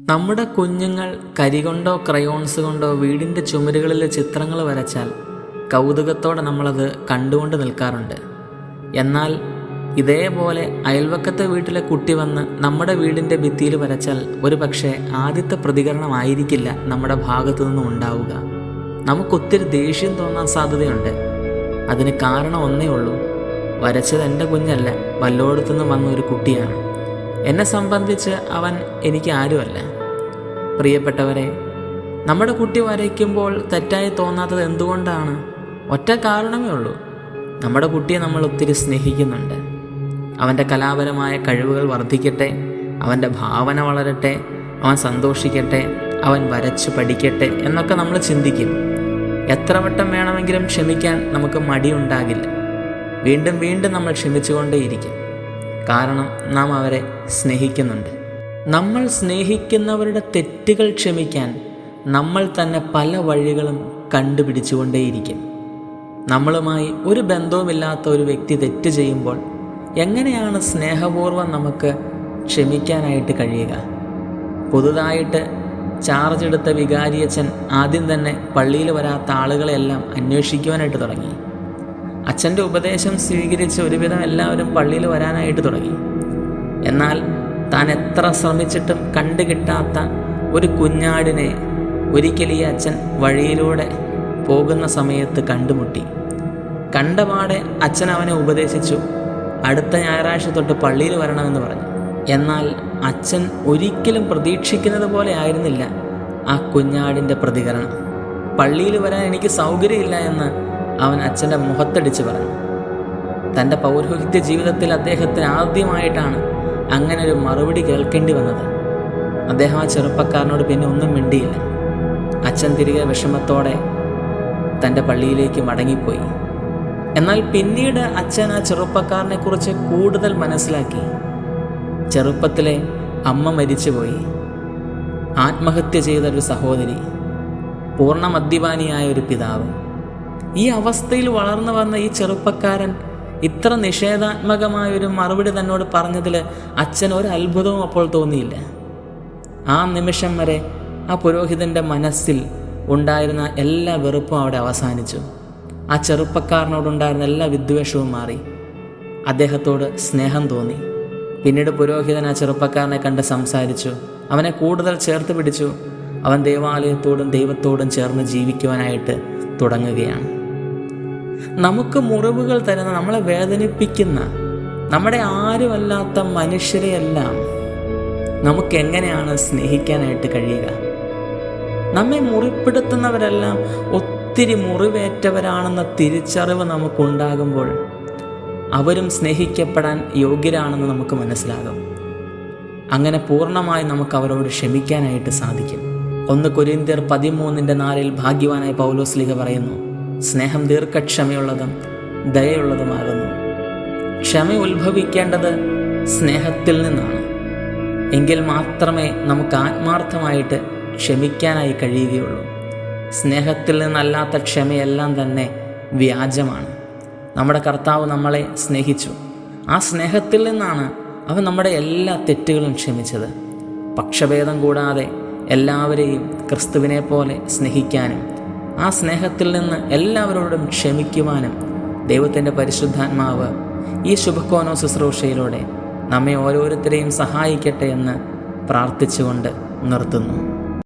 നമ്മുടെ കുഞ്ഞുങ്ങൾ കരികൊണ്ടോ ക്രയോൺസ് കൊണ്ടോ വീടിൻ്റെ ചുമരുകളിൽ ചിത്രങ്ങൾ വരച്ചാൽ കൗതുകത്തോടെ നമ്മളത് കണ്ടുകൊണ്ട് നിൽക്കാറുണ്ട്. എന്നാൽ ഇതേപോലെ അയൽവക്കത്തെ വീട്ടിലെ കുട്ടി വന്ന് നമ്മുടെ വീടിൻ്റെ ഭിത്തിയിൽ വരച്ചാൽ ഒരു പക്ഷേ ആദ്യത്തെ പ്രതികരണമായിരിക്കില്ല നമ്മുടെ ഭാഗത്തു നിന്നും ഉണ്ടാവുക. നമുക്കൊത്തിരി ദേഷ്യം തോന്നാൻ സാധ്യതയുണ്ട്. അതിന് കാരണം ഒന്നേ ഉള്ളൂ, വരച്ചത് എൻ്റെ കുഞ്ഞല്ല, വല്ലോടത്തുനിന്ന് വന്ന ഒരു കുട്ടിയാണ്. എന്നെ സംബന്ധിച്ച് അവൻ എനിക്ക് ആരുമല്ല. പ്രിയപ്പെട്ടവരെ, നമ്മുടെ കുട്ടി വരയ്ക്കുമ്പോൾ തെറ്റായി തോന്നാത്തത് എന്തുകൊണ്ടാണ്? ഒറ്റ കാരണമേ ഉള്ളൂ, നമ്മുടെ കുട്ടിയെ നമ്മൾ ഒത്തിരി സ്നേഹിക്കുന്നുണ്ട്. അവൻ്റെ കലാപരമായ കഴിവുകൾ വർദ്ധിക്കട്ടെ, അവൻ്റെ ഭാവന വളരട്ടെ, അവൻ സന്തോഷിക്കട്ടെ, അവൻ വരച്ചു പഠിക്കട്ടെ എന്നൊക്കെ നമ്മൾ ചിന്തിക്കും. എത്ര വട്ടം വേണമെങ്കിലും ക്ഷമിക്കാൻ നമുക്ക് മടിയുണ്ടാകില്ല. വീണ്ടും വീണ്ടും നമ്മൾ ക്ഷമിച്ചുകൊണ്ടേയിരിക്കും. കാരണം നാം അവരെ സ്നേഹിക്കുന്നുണ്ട്. നമ്മൾ സ്നേഹിക്കുന്നവരുടെ തെറ്റുകൾ ക്ഷമിക്കാൻ നമ്മൾ തന്നെ പല വഴികളും കണ്ടുപിടിച്ചുകൊണ്ടേയിരിക്കും. നമ്മളുമായി ഒരു ബന്ധവുമില്ലാത്ത ഒരു വ്യക്തി തെറ്റ് ചെയ്യുമ്പോൾ എങ്ങനെയാണ് സ്നേഹപൂർവ്വം നമുക്ക് ക്ഷമിക്കാനായിട്ട് കഴിയുക? പുതുതായിട്ട് ചാർജ് എടുത്ത വികാരിയച്ഛൻ ആദ്യം തന്നെ പള്ളിയിൽ വരാത്ത ആളുകളെല്ലാം അന്വേഷിക്കുവാനായിട്ട് തുടങ്ങി. അച്ഛൻ്റെ ഉപദേശം സ്വീകരിച്ച് ഒരുവിധം എല്ലാവരും പള്ളിയിൽ വരാനായിട്ട് തുടങ്ങി. എന്നാൽ താൻ എത്ര ശ്രമിച്ചിട്ടും കണ്ടുകിട്ടാത്ത ഒരു കുഞ്ഞാടിനെ ഒരിക്കൽ ഈ അച്ഛൻ വഴിയിലൂടെ പോകുന്ന സമയത്ത് കണ്ടുമുട്ടി. കണ്ടപാടെ അച്ഛൻ അവനെ ഉപദേശിച്ചു, അടുത്ത ഞായറാഴ്ച തൊട്ട് പള്ളിയിൽ വരണമെന്ന് പറഞ്ഞു. എന്നാൽ അച്ഛൻ ഒരിക്കലും പ്രതീക്ഷിക്കുന്നത് പോലെ ആയിരുന്നില്ല ആ കുഞ്ഞാടിൻ്റെ പ്രതികരണം. പള്ളിയിൽ വരാൻ എനിക്ക് സൗകര്യമില്ല എന്ന് അവൻ അച്ഛൻ്റെ മുഖത്തടിച്ച് പറഞ്ഞു. തൻ്റെ പൗരോഹിത്യ ജീവിതത്തിൽ അദ്ദേഹത്തിന് ആദ്യമായിട്ടാണ് അങ്ങനെ ഒരു മറുപടി കേൾക്കേണ്ടി വന്നത്. അദ്ദേഹം ആ ചെറുപ്പക്കാരനോട് പിന്നെ ഒന്നും മിണ്ടിയില്ല. അച്ഛൻ തിരികെ വിഷമത്തോടെ തൻ്റെ പള്ളിയിലേക്ക് മടങ്ങിപ്പോയി. എന്നാൽ പിന്നീട് അച്ഛൻ ആ ചെറുപ്പക്കാരനെക്കുറിച്ച് കൂടുതൽ മനസ്സിലാക്കി. ചെറുപ്പത്തിലെ അമ്മ മരിച്ചുപോയി, ആത്മഹത്യ ചെയ്തൊരു സഹോദരി, പൂർണ്ണ മദ്യപാനിയായ ഒരു പിതാവ്. ഈ അവസ്ഥയിൽ വളർന്നു വന്ന ഈ ചെറുപ്പക്കാരൻ ഇത്ര നിഷേധാത്മകമായൊരു മറുപടി തന്നോട് പറഞ്ഞതിൽ അച്ഛൻ ഒരു അത്ഭുതവും അപ്പോൾ തോന്നിയില്ല. ആ നിമിഷം വരെ ആ പുരോഹിതൻ്റെ മനസ്സിൽ ഉണ്ടായിരുന്ന എല്ലാ വെറുപ്പും അവിടെ അവസാനിച്ചു. ആ ചെറുപ്പക്കാരനോടുണ്ടായിരുന്ന എല്ലാ വിദ്വേഷവും മാറി. അദ്ദേഹത്തോട് സ്നേഹം തോന്നി. പിന്നീട് പുരോഹിതൻ ആ ചെറുപ്പക്കാരനെ കണ്ട് സംസാരിച്ചു, അവനെ കൂടുതൽ ചേർത്ത് പിടിച്ചു. അവൻ ദേവാലയത്തോടും ദൈവത്തോടും ചേർന്ന് ജീവിക്കുവാനായിട്ട് തുടങ്ങുകയാണ്. നമുക്ക് മുറിവുകൾ തരുന്ന, നമ്മളെ വേദനിപ്പിക്കുന്ന, നമ്മുടെ ആരുമല്ലാത്ത മനുഷ്യരെയെല്ലാം നമുക്ക് എങ്ങനെയാണ് സ്നേഹിക്കാനായിട്ട് കഴിയുക? നമ്മെ മുറിപ്പെടുത്തുന്നവരെല്ലാം ഒത്തിരി മുറിവേറ്റവരാണെന്ന തിരിച്ചറിവ് നമുക്കുണ്ടാകുമ്പോൾ അവരും സ്നേഹിക്കപ്പെടാൻ യോഗ്യരാണെന്ന് നമുക്ക് മനസ്സിലാകും. അങ്ങനെ പൂർണ്ണമായി നമുക്ക് അവരോട് ക്ഷമിക്കാനായിട്ട് സാധിക്കും. 1 കൊരിന്ത്യർ 13:4 ഭാഗ്യവാനായ പൗലോസ്ലീഹ പറയുന്നു, സ്നേഹം ദീർഘക്ഷമയുള്ളതും ദയയുള്ളതുമാകുന്നു. ക്ഷമ ഉത്ഭവിക്കേണ്ടത് സ്നേഹത്തിൽ നിന്നാണ്. എങ്കിൽ മാത്രമേ നമുക്ക് ആത്മാർത്ഥമായിട്ട് ക്ഷമിക്കാനായി കഴിയുകയുള്ളൂ. സ്നേഹത്തിൽ നിന്നല്ലാത്ത ക്ഷമയെല്ലാം തന്നെ വ്യാജമാണ്. നമ്മുടെ കർത്താവ് നമ്മളെ സ്നേഹിച്ചു. ആ സ്നേഹത്തിൽ നിന്നാണ് അവൻ നമ്മുടെ എല്ലാ തെറ്റുകളും ക്ഷമിച്ചത്. പക്ഷഭേദം കൂടാതെ എല്ലാവരെയും ക്രിസ്തുവിനെ പോലെ സ്നേഹിക്കാനും ആ സ്നേഹത്തിൽ നിന്ന് എല്ലാവരോടും ക്ഷമിക്കുവാനും ദൈവത്തിൻ്റെ പരിശുദ്ധാത്മാവ് ഈ ശുഭക്കോനോ ശുശ്രൂഷയിലൂടെ നമ്മെ ഓരോരുത്തരെയും സഹായിക്കട്ടെ എന്ന് പ്രാർത്ഥിച്ചുകൊണ്ട് നിർത്തുന്നു.